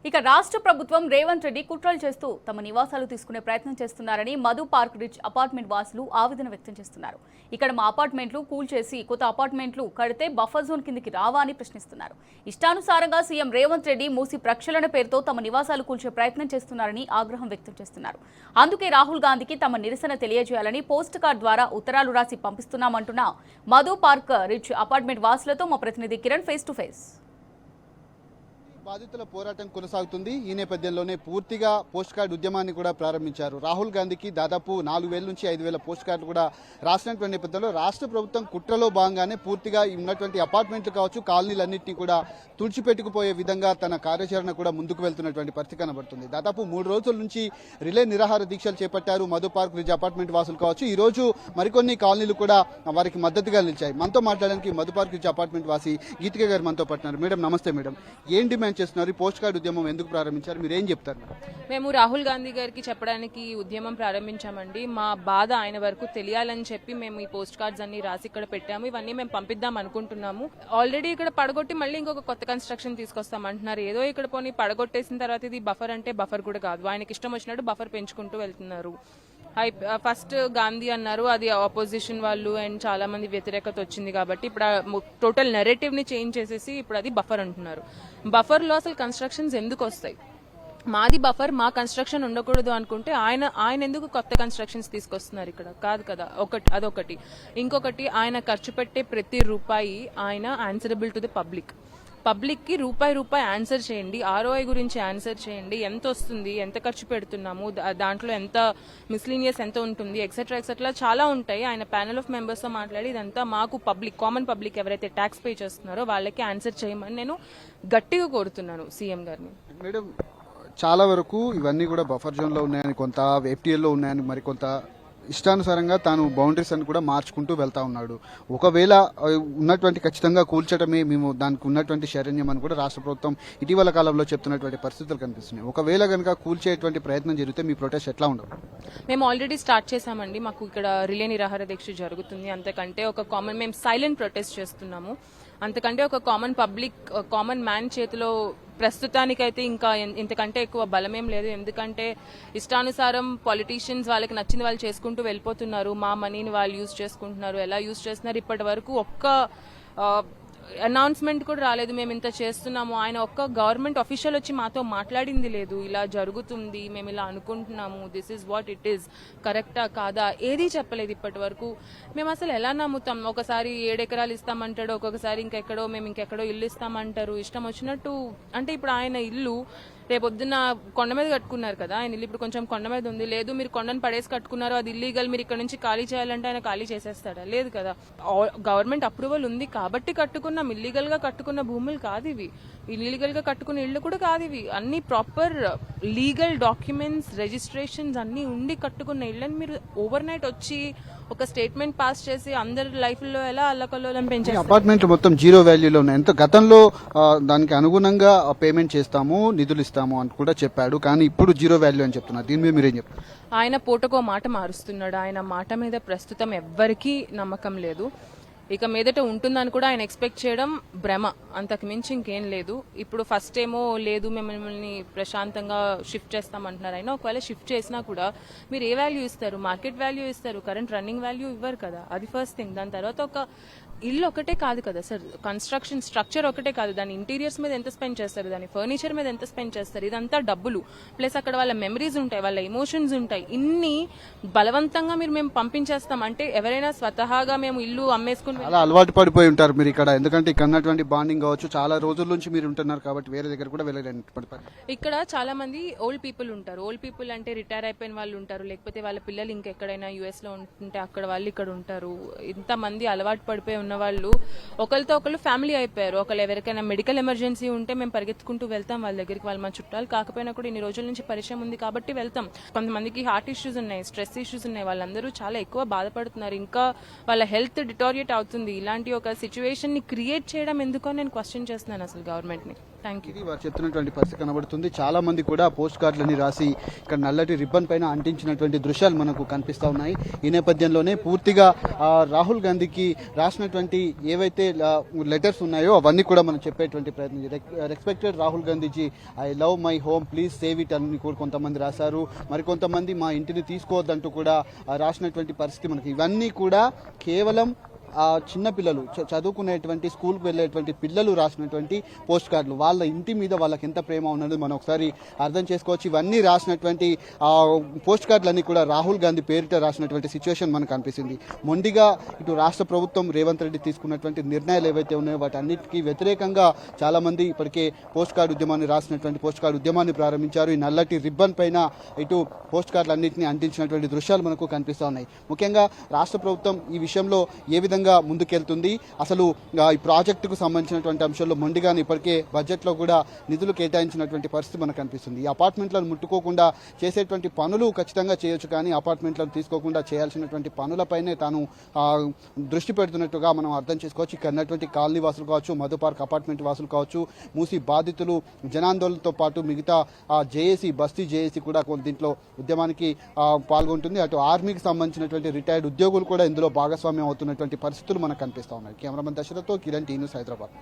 ఇక రాష్ట్ర ప్రభుత్వం రేవంత్ రెడ్డి కుట్రలు చేస్తూ తమ నివాసాలు తీసుకునే ప్రయత్నం చేస్తున్నారని మధు పార్క్ రిచ్ అపార్ట్మెంట్ వాసులు ఆవేదన వ్యక్తం చేస్తున్నారు. ఇక్కడ మా అపార్ట్మెంట్లు కూల్చేసి కొత్త అపార్ట్మెంట్లు కడితే బఫర్ జోన్ కిందికి రావా అని ప్రశ్నిస్తున్నారు. ఇష్టానుసారంగా సీఎం రేవంత్ రెడ్డి మూసి ప్రక్షాళన పేరుతో తమ నివాసాలు కూల్చే ప్రయత్నం చేస్తున్నారని ఆగ్రహం వ్యక్తం చేస్తున్నారు. అందుకే రాహుల్ గాంధీకి తమ నిరసన తెలియజేయాలని పోస్ట్ కార్డ్ ద్వారా ఉత్తరాలు రాసి పంపిస్తున్నామంటున్న మధు పార్క్ రిచ్ అపార్ట్మెంట్ వాసులతో మా ప్రతినిధి కిరణ్ ఫేస్ టు ఫేస్. బాధితుల పోరాటం కొనసాగుతుంది. ఈ నేపథ్యంలోనే పూర్తిగా పోస్ట్ కార్డు ఉద్యమాన్ని కూడా ప్రారంభించారు. రాహుల్ గాంధీకి దాదాపు 4,000 నుంచి 5,000 పోస్ట్ కార్డులు కూడా రాసినటువంటి నేపథ్యంలో రాష్ట్ర ప్రభుత్వం కుట్రలో భాగంగానే పూర్తిగా ఉన్నటువంటి అపార్ట్మెంట్లు కావచ్చు, కాలనీలన్నింటినీ కూడా తుడిచిపెట్టుకుపోయే విధంగా తన కార్యాచరణ కూడా ముందుకు వెళ్తున్నటువంటి పరిస్థితి కనబడుతుంది. దాదాపు 3 రోజుల నుంచి రిలే నిరాహార దీక్షలు చేపట్టారు మధు పార్క్ రిజ్ అపార్ట్మెంట్ వాసులు కావచ్చు. ఈ రోజు మరికొన్ని కాలనీలు కూడా వారికి మద్దతుగా నిలిచాయి. మనతో మాట్లాడడానికి మధు పార్క్ రిజ్ అపార్ట్మెంట్ వాసి గీతిక గారు మనతో పట్టినారు. మేడం నమస్తే. మేడం, ఏం డిమాండ్ చేస్తున్నారు? పోస్ట్ కార్డు ఉద్యమం ఎందుకు ప్రారంభించారు? మీరు ఏం చెప్తారు? మేము రాహుల్ గాంధీ గారికి చెప్పడానికి ఉద్యమం ప్రారంభించామండి. మా బాధ ఆయన వరకు తెలియాలని చెప్పి మేము ఈ పోస్ట్ కార్డ్స్ అన్ని రాసి ఇక్కడ పెట్టాము. ఇవన్నీ మేము పంపిద్దాం అనుకుంటున్నాము. ఆల్రెడీ ఇక్కడ పడగొట్టి మళ్ళీ ఇంకొక కొత్త కన్స్ట్రక్షన్ తీసుకొస్తాం అంటున్నారు. ఏదో ఇక్కడ పోనీ పడగొట్టేసిన తర్వాత ఇది బఫర్ అంటే బఫర్ కూడా కాదు. ఆయనకి ఇష్టం వచ్చినట్టు బఫర్ పెంచుకుంటూ వెళ్తున్నారు. ఫస్ట్ గాంధీ అన్నారు, అది ఆపోజిషన్ వాళ్ళు అండ్ చాలా మంది వ్యతిరేకత వచ్చింది కాబట్టి ఇప్పుడు టోటల్ నెరేటివ్ ని చేంజ్ చేసేసి ఇప్పుడు అది బఫర్ అంటున్నారు. బఫర్ లో అసలు కన్స్ట్రక్షన్స్ ఎందుకు వస్తాయి? మాది బఫర్, మా కన్స్ట్రక్షన్ ఉండకూడదు అనుకుంటే ఆయన ఎందుకు కొత్త కన్స్ట్రక్షన్స్ తీసుకొస్తున్నారు? ఇక్కడ కాదు కదా. అదొకటి. ఇంకొకటి, ఆయన ఖర్చు పెట్టే ప్రతి రూపాయి ఆయన ఆన్సరబుల్ టు ది పబ్లిక్ కి రూపాయి ఆన్సర్ చేయండి. ఆర్ఓఐ గురించి ఆన్సర్ చేయండి. ఎంత వస్తుంది, ఎంత ఖర్చు పెడుతున్నాము, దాంట్లో ఎంత మిస్లీనియస్ ఎంత ఉంటుంది, ఎక్సెట్రా చాలా ఉంటాయి. ఆయన ప్యానెల్ ఆఫ్ మెంబర్స్ తో మాట్లాడి ఇదంతా మాకు కామన్ పబ్లిక్ ఎవరైతే ట్యాక్స్ పే చేస్తున్నారో వాళ్ళకి ఆన్సర్ చేయమని నేను గట్టిగా కోరుతున్నాను సీఎం గారిని. మేడం, చాలా వరకు ఇవన్నీ కూడా బఫర్ జోన్ లో ఉన్నాయని, కొంత ఎఫ్టీఎల్ లో ఉన్నాయని, మరి కొంత ఇష్టానుసారంగా తాను బౌండరీస్ అని కూడా మార్చుకుంటూ వెళ్తా ఉన్నాడు. ఒకవేళ ఉన్నటువంటి ఖచ్చితంగా కూల్చడమే మేము దానికి ఉన్నటువంటి శరణ్యం అని కూడా రాష్ట్ర ప్రభుత్వం ఇటీవల కాలంలో చెప్తున్నటువంటి పరిస్థితులు కనిపిస్తున్నాయి. ఒకవేళ కనుక కూల్చేటువంటి ప్రయత్నం జరిగితే మీ ప్రొటెస్ట్ ఎట్లా ఉండదు? మేము ఆల్రెడీ స్టార్ట్ చేశామండి. మాకు ఇక్కడ రిలే నిరాహార దీక్ష జరుగుతుంది. అంతకంటే మేము సైలెంట్ ప్రొటెస్ట్ చేస్తున్నాము. అంతకంటే ఒక కామన్ మ్యాన్ చేతిలో ప్రస్తుతానికైతే ఇంకా ఇంతకంటే ఎక్కువ బలమేం లేదు. ఎందుకంటే ఇష్టానుసారం పొలిటీషియన్స్ వాళ్ళకి నచ్చింది వాళ్ళు చేసుకుంటూ వెళ్ళిపోతున్నారు. మా మనీని వాళ్ళు యూజ్ చేసుకుంటున్నారు. ఎలా యూజ్ చేస్తున్నారు? ఇప్పటి వరకు ఒక్క అనౌన్స్మెంట్ కూడా రాలేదు మేము ఇంత చేస్తున్నాము. ఆయన ఒక్క గవర్నమెంట్ అఫీషియల్ వచ్చి మాతో మాట్లాడింది లేదు. ఇలా జరుగుతుంది, మేము ఇలా అనుకుంటున్నాము, this is what it is, కరెక్టా కాదా, ఏదీ చెప్పలేదు ఇప్పటి వరకు. మేము అసలు ఎలా నమ్ముతాం? ఒకసారి 7 ఎకరాలు ఇస్తామంటాడు, ఒక్కొక్కసారి ఇంకెక్కడో ఇల్లు ఇస్తామంటారు. ఇష్టం వచ్చినట్టు. అంటే ఇప్పుడు ఆయన ఇల్లు రేపొద్దున్న కొండ మీద కట్టుకున్నారు కదా, ఆయన ఇల్లు ఇప్పుడు కొంచెం కొండ మీద ఉంది. లేదు, మీరు కొండను పడేసి కట్టుకున్నారు, అది ఇల్లీగల్, మీరు ఇక్కడ నుంచి ఖాళీ చేయాలంటే ఆయన ఖాళీ చేసేస్తాడా? లేదు కదా. గవర్నమెంట్ అప్రూవల్ ఉంది కాబట్టి కట్టుకున్నాం. ఇల్లీగల్ గా కట్టుకున్న భూములు కాదు ఇవి, ఇల్లీగల్ గా కట్టుకున్న ఇళ్లు కూడా కాదు ఇవి. అన్ని ప్రాపర్ లీగల్ డాక్యుమెంట్స్, రిజిస్ట్రేషన్స్ అన్ని ఉండి కట్టుకున్న ఇళ్ళని మీరు ఓవర్ నైట్ వచ్చి ఒక స్టేట్మెంట్ పాస్ చేసి అందరి లైఫ్ లో ఎలా అల్లకల్లోలం పెంచారు? అపార్ట్మెంట్ మొత్తం జీరో వాల్యూలో ఉన్నాయి. ఎంత గతంలో దానికి అనుగుణంగా పేమెంట్ చేస్తాము, నిధులు ఇస్తాము అని కూడా చెప్పాడు, కానీ ఇప్పుడు జీరో వాల్యూ అని చెప్తున్నారు. దీని మీద మీరేం చెప్తారు? ఆయన పూటకో మాట మారుస్తున్నాడు. ఆయన మాట మీద ప్రస్తుతం ఎవ్వరికీ నమ్మకం లేదు. ఇక మీదట ఉంటుందని కూడా ఆయన ఎక్స్పెక్ట్ చేయడం భ్రమ, అంతకు మించి ఇంకేం లేదు. ఇప్పుడు ఫస్ట్ ఏమో లేదు మిమ్మల్ని ప్రశాంతంగా షిఫ్ట్ చేస్తామంటున్నారు. అయినా ఒకవేళ షిఫ్ట్ చేసినా కూడా మీరు ఏ వాల్యూ ఇస్తారు? మార్కెట్ వాల్యూ ఇస్తారు, కరెంట్ రన్నింగ్ వాల్యూ ఇవ్వరు కదా. అది ఫస్ట్ థింగ్. దాని తర్వాత ఒక ఇల్లు ఒకటే కాదు కదా సార్, కన్స్ట్రక్షన్ స్ట్రక్చర్ ఒకటే కాదు, దాని ఇంటీరియర్స్ మీద ఎంత స్పెండ్ చేస్తారు, దాని ఫర్నిచర్ మీద ఎంత స్పెండ్ చేస్తారు, ఇదంతా డబ్బులు. ప్లస్ అక్కడ వాళ్ళ మెమరీస్ ఉంటాయి, వాళ్ళ ఎమోషన్స్ ఉంటాయి. ఇన్ని బలవంతంగా మేము పంపించేస్తాం అంటే ఎవరైనా స్వతహాగా మేము ఇల్లు అమ్మేసుకుని అలా అలవాటు పడిపోయి ఉంటారు మీరు ఇక్కడ. ఎందుకంటే ఇక్కడ ఉన్నటువంటి బాండింగ్ కావచ్చు, చాలా రోజుల నుంచి మీరు ఉంటున్నారు కాబట్టి వేరే దగ్గర కూడా వెళ్ళలేని. ఇక్కడ చాలా మంది ఓల్డ్ పీపుల్ ఉంటారు. ఓల్డ్ పీపుల్ అంటే రిటైర్ అయిపోయిన వాళ్ళు ఉంటారు, లేకపోతే వాళ్ళ పిల్లలు ఇంకెక్కడైనా యుఎస్ లో ఉంటుంటే అక్కడ వాళ్ళు ఇక్కడ ఉంటారు. ఇంతమంది అలవాటు పడిపోయి ఉన్న వాళ్ళు ఒకరితో ఒకరు ఫ్యామిలీ అయిపోయారు. ఒకళ్ళు ఎవరికైనా మెడికల్ ఎమర్జెన్సీ ఉంటే మేము పరిగెత్తుకుంటూ వెళ్తాం వాళ్ళ దగ్గరికి. వాళ్ళు మా చుట్టాలు కాకపోయినా కూడా ఇన్ని రోజుల నుంచి పరిచయం ఉంది కాబట్టి వెళ్తాం. కొంతమందికి హార్ట్ ఇష్యూస్ ఉన్నాయి, స్ట్రెస్ ఇష్యూస్ ఉన్నాయి. వాళ్ళందరూ చాలా ఎక్కువ బాధపడుతున్నారు. ఇంకా వాళ్ళ హెల్త్ డిటోరియేట్ అవుతుంది. ఇలాంటి ఒక సిచ్యువేషన్ ని క్రియేట్ చేయడం ఎందుకో నేను క్వశ్చన్ చేస్తున్నాను అసలు గవర్నమెంట్ ని. Thank you. ఇది వారు చెప్తున్నటువంటి పరిస్థితి కనబడుతుంది. చాలా మంది కూడా పోస్ట్ కార్డులని రాసి ఇక్కడ నల్లటి రిబ్బన్ పైన అంటించినటువంటి దృశ్యాలు మనకు కనిపిస్తూ ఉన్నాయి. ఈ నేపథ్యంలోనే పూర్తిగా రాహుల్ గాంధీకి రాసినటువంటి ఏవైతే లెటర్స్ ఉన్నాయో అవన్నీ కూడా మనం చెప్పేటువంటి ప్రయత్నం. Respected Rahul Gandhiji, I love my home, please save it అని కూడా కొంతమంది రాశారు. మరికొంతమంది మా ఇంటిని తీసుకోవద్దంటూ కూడా రాసినటువంటి పరిస్థితి మనకి. ఇవన్నీ కూడా కేవలం చిన్న పిల్లలు చదువుకునేటువంటి స్కూల్కి వెళ్ళేటువంటి పిల్లలు రాసినటువంటి పోస్ట్ కార్డులు. వాళ్ళ ఇంటి మీద వాళ్ళకి ఎంత ప్రేమ ఉన్నది మనం ఒకసారి అర్థం చేసుకోవచ్చు. ఇవన్నీ రాసినటువంటి పోస్ట్ కార్డులన్నీ కూడా రాహుల్ గాంధీ పేరిట రాసినటువంటి సిచ్యువేషన్ మనకు అనిపిస్తుంది. మొండిగా ఇటు రాష్ట్ర ప్రభుత్వం రేవంత్ రెడ్డి తీసుకున్నటువంటి నిర్ణయాలు ఏవైతే ఉన్నాయో వాటన్నిటికీ వ్యతిరేకంగా చాలామంది ఇప్పటికే పోస్ట్ కార్డు ఉద్యమాన్ని రాసినటువంటి పోస్ట్ కార్డు ఉద్యమాన్ని ప్రారంభించారు. ఈ నల్లటి రిబ్బన్ పైన ఇటు పోస్ట్ కార్డులన్నింటినీ అంటించినటువంటి దృశ్యాలు మనకు కనిపిస్తూ ఉన్నాయి. ముఖ్యంగా రాష్ట్ర ప్రభుత్వం ఈ విషయంలో ఏ విధంగా ముందుకెళ్తుంది, అసలు ఈ ప్రాజెక్టుకు సంబంధించినటువంటి అంశాల్లో మొండిగానే ఇప్పటికే బడ్జెట్లో కూడా నిధులు కేటాయించినటువంటి పరిస్థితి మనకు కనిపిస్తుంది. ఈ అపార్ట్మెంట్లను ముట్టుకోకుండా చేసేటువంటి పనులు ఖచ్చితంగా చేయొచ్చు, కానీ అపార్ట్మెంట్లను తీసుకోకుండా చేయాల్సినటువంటి పనులపైనే తాను దృష్టి పెడుతున్నట్టుగా మనం అర్థం చేసుకోవచ్చు. ఇక్కడ ఉన్నటువంటి కాలనీ వాసులు కావచ్చు, మధు పార్క్ అపార్ట్మెంట్ వాసులు కావచ్చు, మూసి బాధితులు, జనాందోళనతో పాటు మిగతా జేఏసీ, బస్తీ జేఏసీ కూడా దీంట్లో ఉద్యమానికి పాల్గొంటుంది. అటు ఆర్మీకి సంబంధించినటువంటి రిటైర్డ్ ఉద్యోగులు కూడా ఇందులో భాగస్వామ్యం అవుతున్నటువంటి పరిస్థితులు మనకు కనిపిస్తూ ఉన్నాయి. కెమెరామెన్ దశరథతో కిరణ్, టీ న్యూస్, హైదరాబాద్.